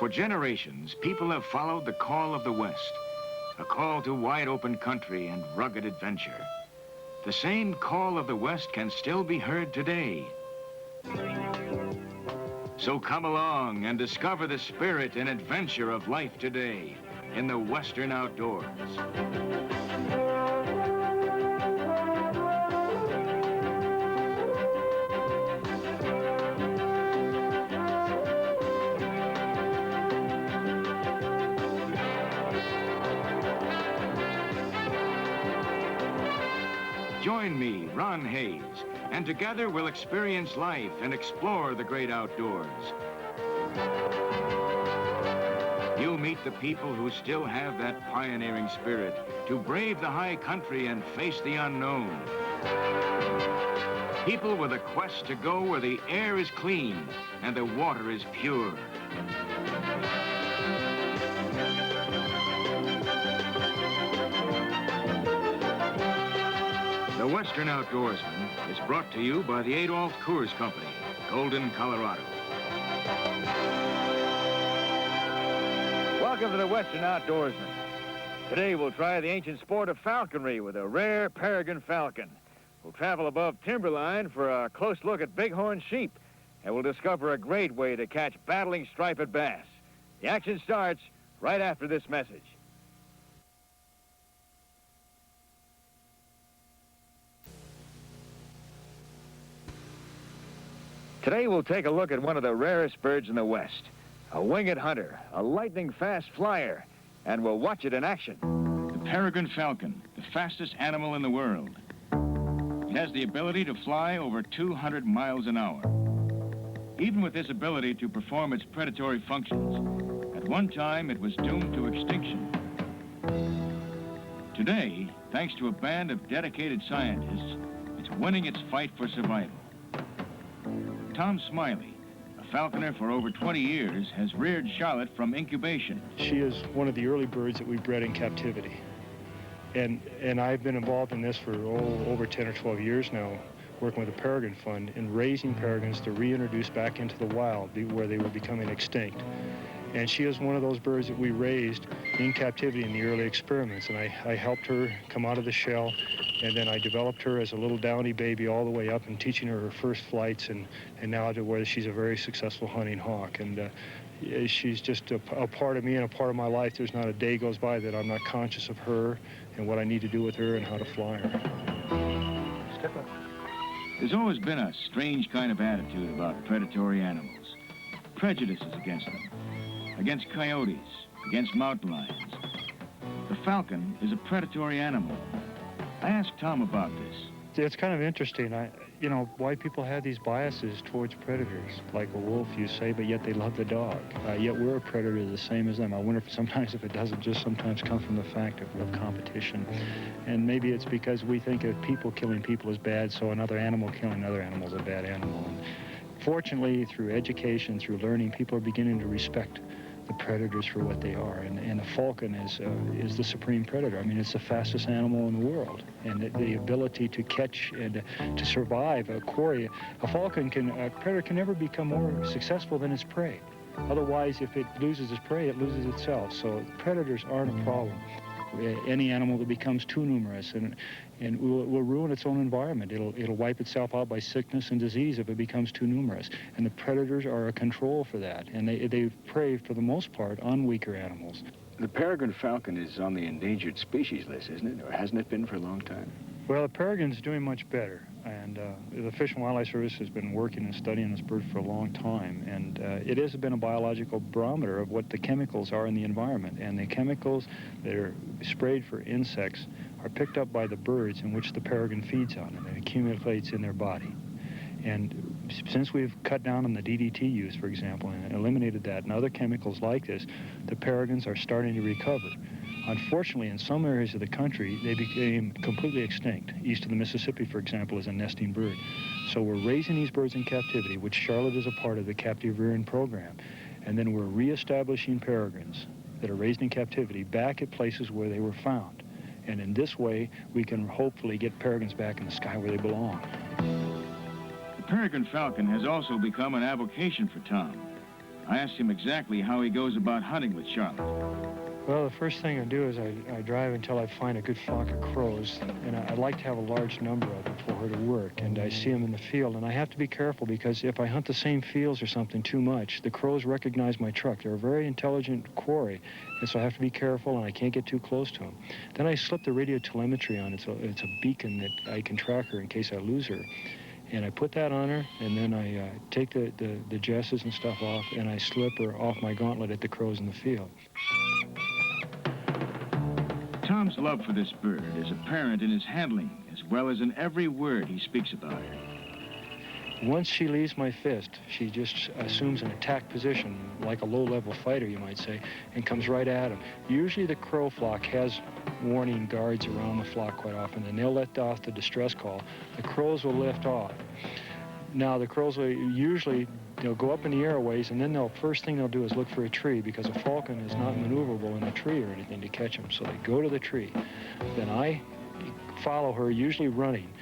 For generations, people have followed the call of the West, a call to wide-open country and rugged adventure. The same call of the West can still be heard today. So come along and discover the spirit and adventure of life today in the Western outdoors. Join me, Ron Hayes, and together we'll experience life and explore the great outdoors. You'll meet the people who still have that pioneering spirit to brave the high country and face the unknown. People with a quest to go where the air is clean and the water is pure. The Western Outdoorsman is brought to you by the Adolph Coors Company, Golden, Colorado. Welcome to the Western Outdoorsman. Today we'll try the ancient sport of falconry with a rare peregrine falcon. We'll travel above timberline for a close look at bighorn sheep, and we'll discover a great way to catch battling striped bass. The action starts right after this message. Today we'll take a look at one of the rarest birds in the West, a winged hunter, a lightning-fast flyer, and we'll watch it in action. The peregrine falcon, the fastest animal in the world. It has the ability to fly over 200 miles an hour. Even with this ability to perform its predatory functions, at one time it was doomed to extinction. Today, thanks to a band of dedicated scientists, it's winning its fight for survival. Tom Smylie, a falconer for over 20 years, has reared Charlotte from incubation. She is one of the early birds that we bred in captivity. And I've been involved in this for over 10 or 12 years now, working with the Peregrine Fund in raising peregrines to reintroduce back into the wild where they were becoming extinct. And she is one of those birds that we raised in captivity in the early experiments. And I helped her come out of the shell, and then I developed her as a little downy baby all the way up and teaching her first flights, and now to where she's a very successful hunting hawk. And she's just a part of me and a part of my life. There's not a day goes by that I'm not conscious of her and what I need to do with her and how to fly her. Step up. There's always been a strange kind of attitude about predatory animals. Prejudices against them. Against coyotes, against mountain lions. The falcon is a predatory animal. I asked Tom about this. It's kind of interesting. You know, why people have these biases towards predators, like a wolf, you say, but yet they love the dog. Yet we're a predator the same as them. I wonder if sometimes if it doesn't just sometimes come from the fact of competition. And maybe it's because we think of people killing people as bad, so another animal killing another animal is a bad animal. And fortunately, through education, through learning, people are beginning to respect the predators for what they are, and a falcon is the supreme predator. I mean, it's the fastest animal in the world, and the ability to catch and to survive a quarry. A predator can never become more successful than its prey. Otherwise, if it loses its prey, it loses itself. So predators aren't a problem. Any animal that becomes too numerous and will ruin its own environment. It'll wipe itself out by sickness and disease if it becomes too numerous. And the predators are a control for that. And they prey, for the most part, on weaker animals. The peregrine falcon is on the endangered species list, isn't it? Or hasn't it been for a long time? Well, the peregrine's doing much better. And the Fish and Wildlife Service has been working and studying this bird for a long time. And it has been a biological barometer of what the chemicals are in the environment. And the chemicals that are sprayed for insects are picked up by the birds in which the peregrine feeds on, and it accumulates in their body. And since we've cut down on the DDT use, for example, and eliminated that and other chemicals like this, the peregrines are starting to recover. Unfortunately, in some areas of the country, they became completely extinct. East of the Mississippi, for example, is a nesting bird. So we're raising these birds in captivity, which Charlotte is a part of the captive rearing program. And then we're reestablishing peregrines that are raised in captivity back at places where they were found. And in this way, we can hopefully get peregrines back in the sky where they belong. The peregrine falcon has also become an avocation for Tom. I asked him exactly how he goes about hunting with Charlotte. Well, the first thing I do is I drive until I find a good flock of crows, and I like to have a large number of them for her to work, and I see them in the field, and I have to be careful because if I hunt the same fields or something too much, the crows recognize my truck. They're a very intelligent quarry, and so I have to be careful, and I can't get too close to them. Then I slip the radio telemetry on. It's a beacon that I can track her in case I lose her. And I put that on her, and then I take the jesses and stuff off, and I slip her off my gauntlet at the crows in the field. Tom's love for this bird is apparent in his handling as well as in every word he speaks about her. Once she leaves my fist, she just assumes an attack position, like a low-level fighter, you might say, and comes right at him. Usually the crow flock has warning guards around the flock quite often, and they'll let off the distress call. The crows will lift off. Now, the crows will usually, they'll go up in the air a ways, and then first thing they'll do is look for a tree, because a falcon is not maneuverable in a tree or anything to catch them. So they go to the tree. Then I follow her, usually running,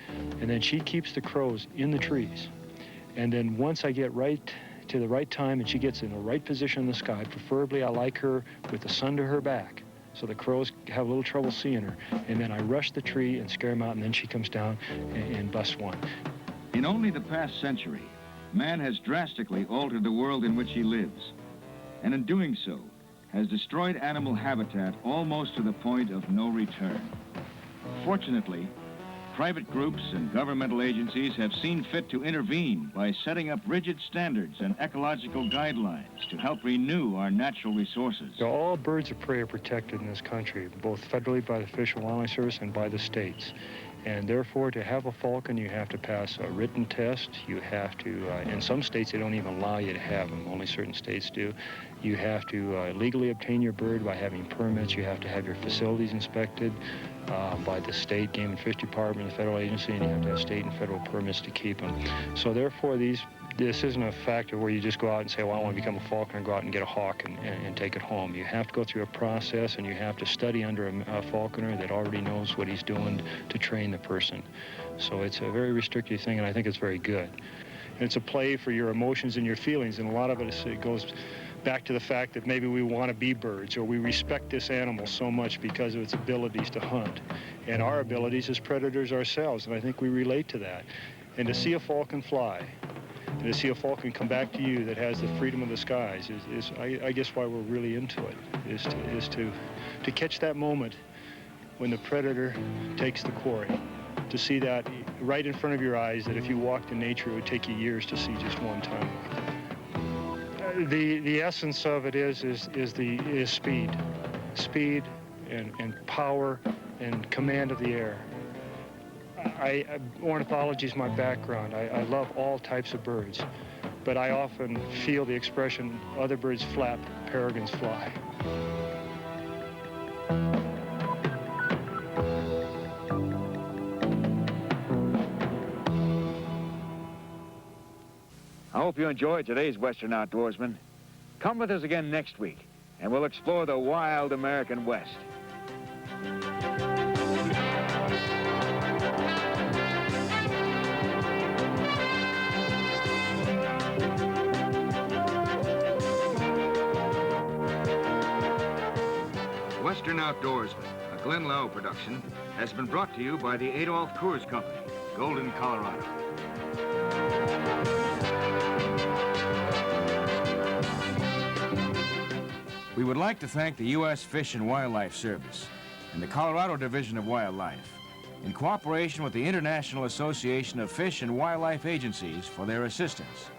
and then she keeps the crows in the trees. And then once I get right to the right time and she gets in the right position in the sky, preferably I like her with the sun to her back, so the crows have a little trouble seeing her. And then I rush the tree and scare them out, and then she comes down and busts one. In only the past century, man has drastically altered the world in which he lives, and in doing so, has destroyed animal habitat almost to the point of no return. Fortunately, private groups and governmental agencies have seen fit to intervene by setting up rigid standards and ecological guidelines to help renew our natural resources. So all birds of prey are protected in this country, both federally by the Fish and Wildlife Service and by the states. And therefore, to have a falcon, you have to pass a written test. You have to, in some states, they don't even allow you to have them. Only certain states do. You have to legally obtain your bird by having permits. You have to have your facilities inspected by the state Game and Fish Department, the federal agency, and you have to have state and federal permits to keep them. So therefore, this isn't a factor where you just go out and say, well, I want to become a falconer, go out and get a hawk and take it home. You have to go through a process, and you have to study under a falconer that already knows what he's doing to train the person. So it's a very restrictive thing, and I think it's very good. And it's a play for your emotions and your feelings, and a lot of it goes back to the fact that maybe we want to be birds, or we respect this animal so much because of its abilities to hunt, and our abilities as predators ourselves, and I think we relate to that. And to see a falcon fly, and to see a falcon come back to you that has the freedom of the skies is I guess why we're really into it, is to catch that moment when the predator takes the quarry, to see that right in front of your eyes, that if you walked in nature, it would take you years to see just one time. The essence of it is speed and power and command of the air. Ornithology is my background. I love all types of birds, but I often feel the expression, other birds flap, peregrines fly. I hope you enjoyed today's Western Outdoorsman. Come with us again next week, and we'll explore the wild American West. Western Outdoorsman, a Glenn Lau production, has been brought to you by the Adolph Coors Company, Golden, Colorado. We would like to thank the U.S. Fish and Wildlife Service and the Colorado Division of Wildlife, in cooperation with the International Association of Fish and Wildlife Agencies, for their assistance.